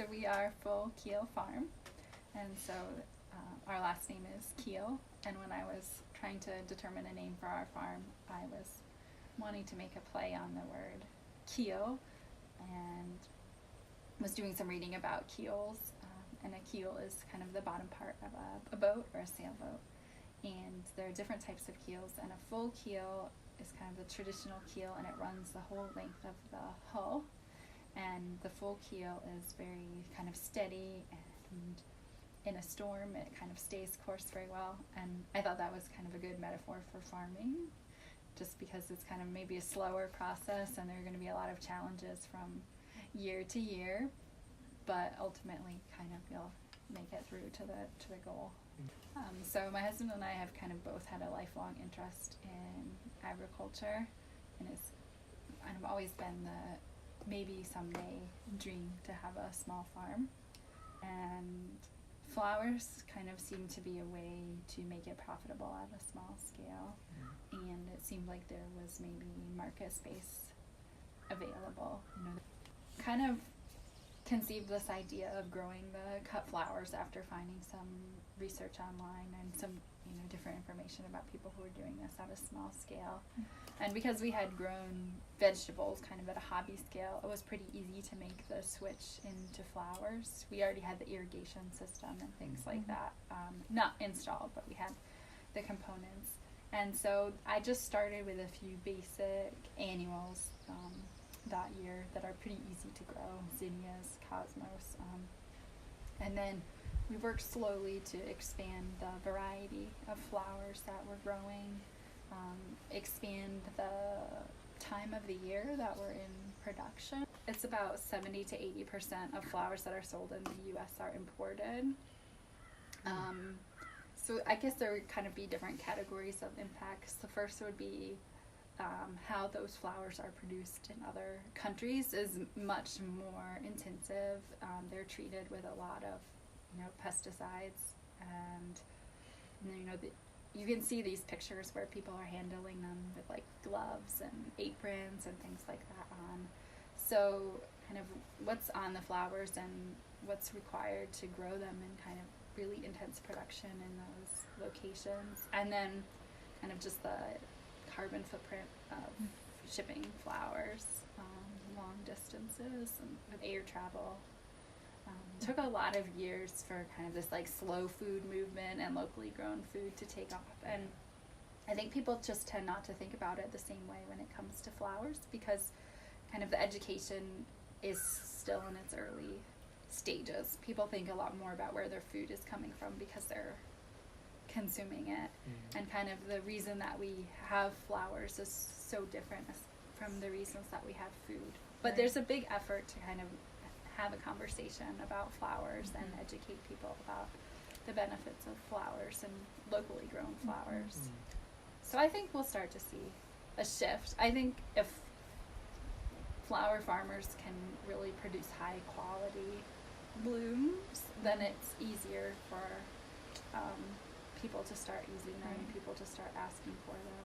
So we are full Keel farm, and so our last name is Keel. And when I was trying to determine a name for our farm, I was wanting to make a play on the word keel, and was doing some reading about keels. And a keel is kind of the bottom part of a boat or a sailboat. And there are different types of keels, and a full keel is kind of the traditional keel, and it runs the whole length of the hull. And the full keel is very kind of steady, and in a storm it kind of stays course very well. And I thought that was kind of a good metaphor for farming, just because it's kind of maybe a slower process, and there are going to be a lot of challenges from year to year, but ultimately kind of you'll make it through to the goal. So my husband and I have kind of both had a lifelong interest in agriculture, and I've always been the maybe someday dream to have a small farm, and flowers kind of seemed to be a way to make it profitable at a small scale, and it seemed like there was maybe market space available. Kind of conceived this idea of growing the cut flowers after finding some research online and some different information about people who were doing this at a small scale. And because we had grown vegetables kind of at a hobby scale, it was pretty easy to make the switch into flowers. We already had the irrigation system and things like that, not installed, but we had the components. And so I just started with a few basic annuals that year that are pretty easy to grow: zinnias, cosmos, and then we worked slowly to expand the variety of flowers that we're growing, expand the time of the year that we're in production. It's about 70 to 80% of flowers that are sold in the U.S. are imported. So I guess there would kind of be different categories of impacts. The first would be how those flowers are produced in other countries is much more intensive. They're treated with a lot of pesticides, and you can see these pictures where people are handling them with like gloves and aprons and things like that on. So kind of what's on the flowers and what's required to grow them in kind of really intense production in those locations, and then kind of just the carbon footprint of shipping flowers long distances and with air travel. Took a lot of years for kind of this like slow food movement and locally grown food to take off, and I think people just tend not to think about it the same way when it comes to flowers, because kind of the education is still in its early stages. People think a lot more about where their food is coming from because they're consuming it, and kind of the reason that we have flowers is so different from the reasons that we have food. But there's a big effort to kind of have a conversation about flowers and educate people about the benefits of flowers and locally grown flowers. So I think we'll start to see a shift. I think if flower farmers can really produce high quality blooms, then it's easier for people to start using them, people to start asking for them.